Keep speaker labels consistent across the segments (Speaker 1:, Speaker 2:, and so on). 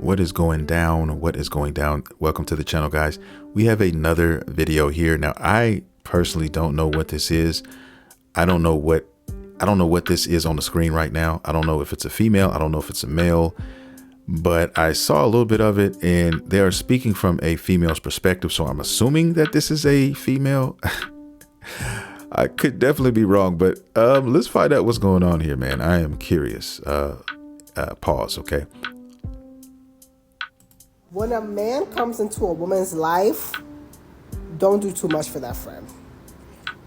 Speaker 1: What is going down? What is going down? Welcome to the channel, guys. We have another video here. Now, I personally don't know what this is. I don't know what this is on the screen right now. I don't know if it's a female. I don't know if it's a male, but I saw a little bit of it and they are speaking from a female's perspective. So I'm assuming that this is a female. I could definitely be wrong, but let's find out what's going on here, man. I am curious. Pause. Okay.
Speaker 2: When a man comes into a woman's life, don't do too much for that friend.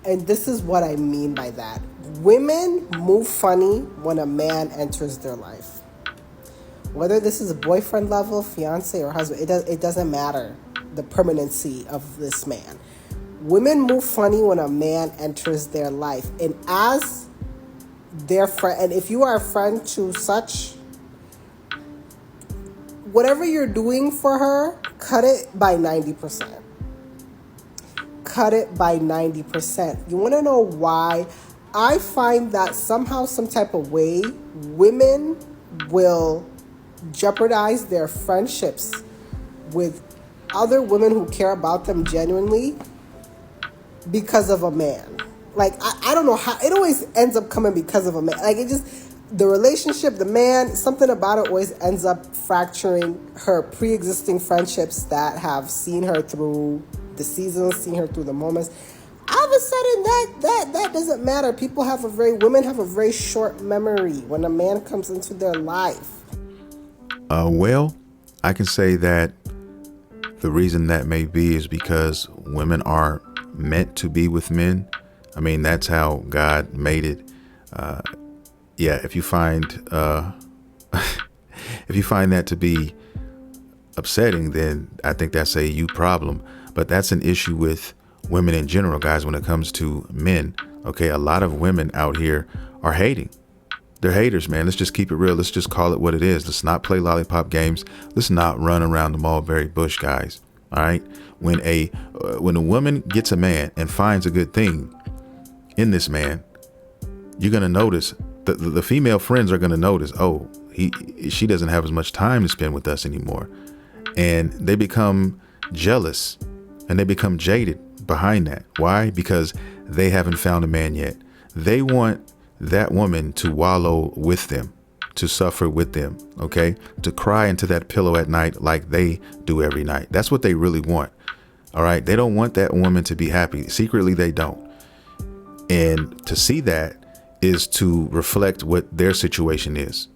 Speaker 2: And this is what I mean by that. Women move funny when a man enters their life. Whether this is a boyfriend level, fiance, or husband, it doesn't matter the permanency of this man. Women move funny when a man enters their life. And as their friend, and if you are a friend to such, whatever you're doing for her, cut it by 90%. Cut it by 90%. You want to know why? I find that somehow, some type of way, women will jeopardize their friendships with other women who care about them genuinely because of a man. Like, I don't know how, it always ends up coming because of a man. Like, it just, the relationship, the man, something about it always ends up fracturing her pre-existing friendships that have seen her through the seasons, seen her through the moments. All of a sudden, that doesn't matter. Women have a very short memory when a man comes into their life.
Speaker 1: Well, I can say that the reason that may be is because women are meant to be with men. I mean, that's how God made it. Yeah, if you find that to be upsetting, then I think that's a you problem. But that's an issue with women in general, guys, when it comes to men. Okay, a lot of women out here are hating. They're haters, man. Let's just keep it real. Let's just call it what it is. Let's not play lollipop games. Let's not run around the mulberry bush, guys. All right. When a woman gets a man and finds a good thing in this man, you're going to notice the female friends are going to notice, oh, she doesn't have as much time to spend with us anymore. And they become jealous and they become jaded behind that. Why? Because they haven't found a man yet. They want that woman to wallow with them, to suffer with them, okay? To cry into that pillow at night like they do every night. That's what they really want, all right? They don't want that woman to be happy. Secretly, they don't. And to see that is to reflect what their situation is.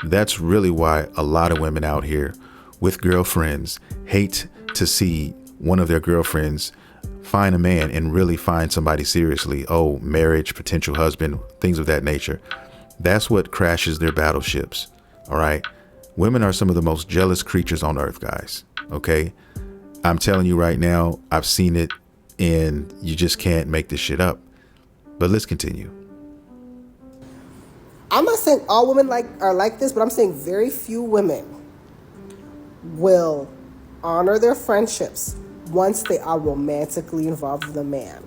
Speaker 1: That's really why a lot of women out here with girlfriends hate to see one of their girlfriends find a man and really find somebody seriously. Oh, marriage, potential husband, things of that nature. That's what crashes their battleships. All right. Women are some of the most jealous creatures on earth, guys. OK, I'm telling you right now, I've seen it and you just can't make this shit up. But let's continue.
Speaker 2: I'm not saying all women are like this, but I'm saying very few women will honor their friendships once they are romantically involved with a man.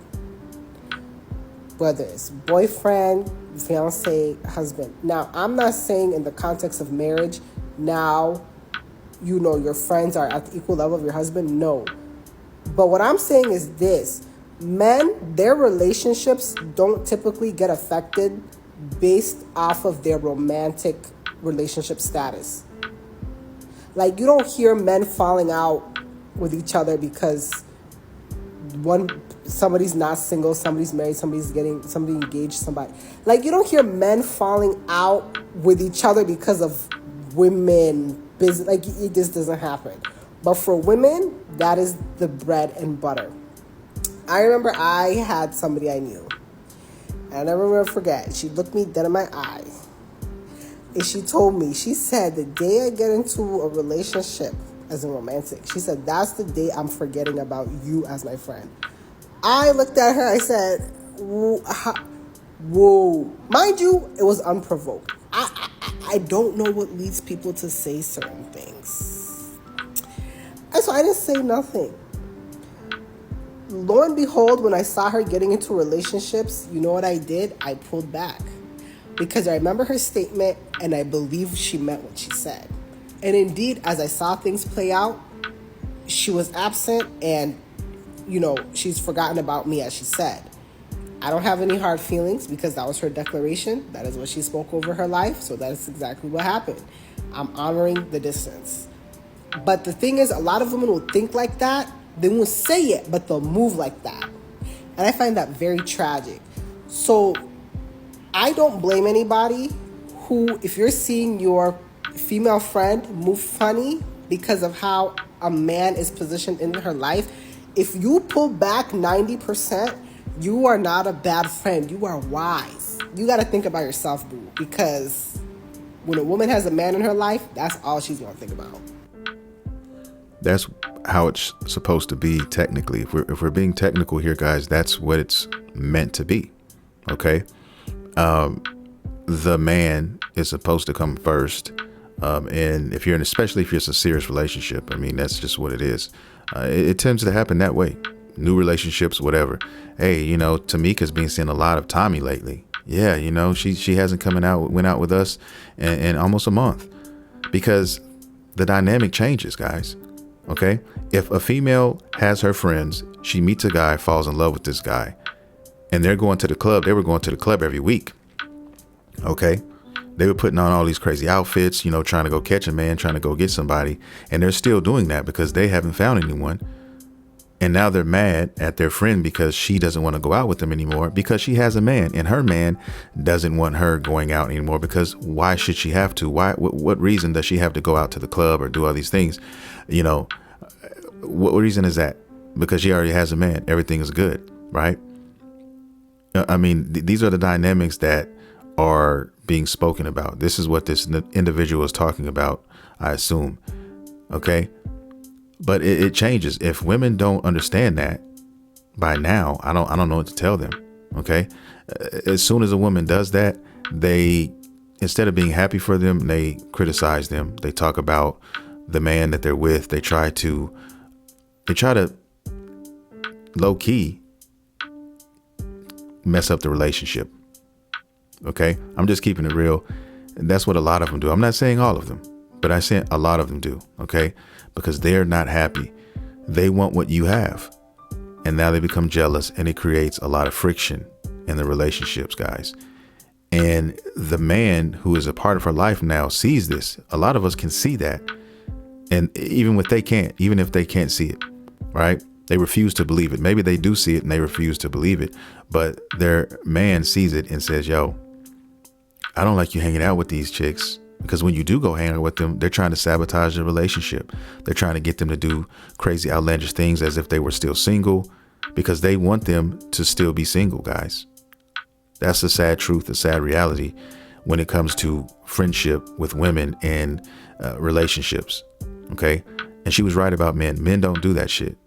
Speaker 2: Whether it's boyfriend, fiance, husband. Now, I'm not saying in the context of marriage, now, your friends are at the equal level of your husband. No. But what I'm saying is this. Men, their relationships don't typically get affected based off of their romantic relationship status. Like, you don't hear men falling out with each other because somebody's not single, somebody's married, somebody engaged, somebody. Like, you don't hear men falling out with each other because of women business. Like, it just doesn't happen. But for women, that is the bread and butter. I remember I had somebody I knew, and I never will forget. She looked me dead in my eye, and she told me, she said, the day I get into a relationship as a romantic, she said, that's the day I'm forgetting about you as my friend. I looked at her, I said, whoa. Mind you, it was unprovoked. I don't know what leads people to say certain things. And so I didn't say nothing. Lo and behold, when I saw her getting into relationships, you know what I did? I pulled back. Because I remember her statement, and I believe she meant what she said. And indeed, as I saw things play out, she was absent and, she's forgotten about me, as she said. I don't have any hard feelings because that was her declaration. That is what she spoke over her life. So that is exactly what happened. I'm honoring the distance. But the thing is, a lot of women will think like that. They won't say it, but they'll move like that. And I find that very tragic. So I don't blame anybody who, if you're seeing your female friend move funny because of how a man is positioned in her life, if you pull back 90%, you are not a bad friend. You are wise. You got to think about yourself, boo. Because when a woman has a man in her life, that's all she's going to think about.
Speaker 1: That's how it's supposed to be technically. If we're being technical here, guys, that's what it's meant to be. Okay? The man is supposed to come first. And especially if it's a serious relationship, I mean, that's just what it is. It tends to happen that way. New relationships, whatever. Hey, Tamika's been seeing a lot of Tommy lately. Yeah, she hasn't went out with us in almost a month, because the dynamic changes, guys. Okay. If a female has her friends, she meets a guy, falls in love with this guy, and they're going to the club. They were going to the club every week. Okay. They were putting on all these crazy outfits, trying to go catch a man, trying to go get somebody. And they're still doing that because they haven't found anyone. And now they're mad at their friend because she doesn't want to go out with them anymore because she has a man, and her man doesn't want her going out anymore, because why should she have to? What reason does she have to go out to the club or do all these things? What reason is that? Because she already has a man. Everything is good, right? I mean, these are the dynamics that are being spoken about. This is what this individual is talking about, I assume. Okay. But it changes. If women don't understand that by now, I don't know what to tell them. Okay. As soon as a woman does that, they, instead of being happy for them, they criticize them. They talk about the man that they're with. They try to low key mess up the relationship. Okay. I'm just keeping it real. And that's what a lot of them do. I'm not saying all of them, but I say a lot of them do. Okay. Because they're not happy. They want what you have. And now they become jealous, and it creates a lot of friction in the relationships, guys. And the man who is a part of her life now sees this. A lot of us can see that. And even if they can't see it, right? They refuse to believe it. Maybe they do see it and they refuse to believe it, but their man sees it and says, yo, I don't like you hanging out with these chicks. Because when you do go hang out with them, they're trying to sabotage the relationship. They're trying to get them to do crazy, outlandish things as if they were still single, because they want them to still be single, guys. That's the sad truth, the sad reality when it comes to friendship with women and relationships. Okay. And she was right about men. Men don't do that shit.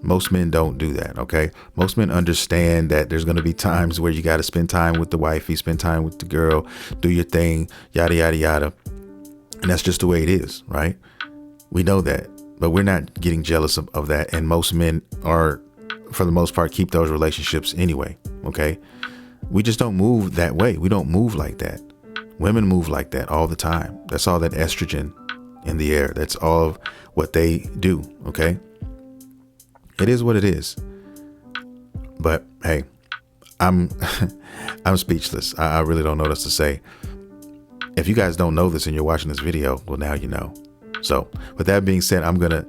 Speaker 1: Most men don't do that. Okay. Most men understand that there's going to be times where you got to spend time with the wifey, spend time with the girl, do your thing, yada, yada, yada. And that's just the way it is. Right. We know that, but we're not getting jealous of that. And most men are, for the most part, keep those relationships anyway. Okay. We just don't move that way. We don't move like that. Women move like that all the time. That's all that estrogen in the air. That's all of what they do. Okay. It is what it is. But hey, I'm speechless. I really don't know what else to say. If you guys don't know this and you're watching this video, well, now you know. So with that being said, I'm going to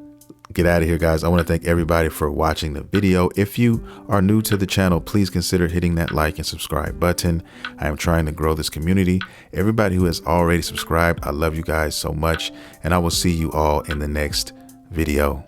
Speaker 1: get out of here, guys. I want to thank everybody for watching the video. If you are new to the channel, please consider hitting that like and subscribe button. I am trying to grow this community. Everybody who has already subscribed, I love you guys so much. And I will see you all in the next video.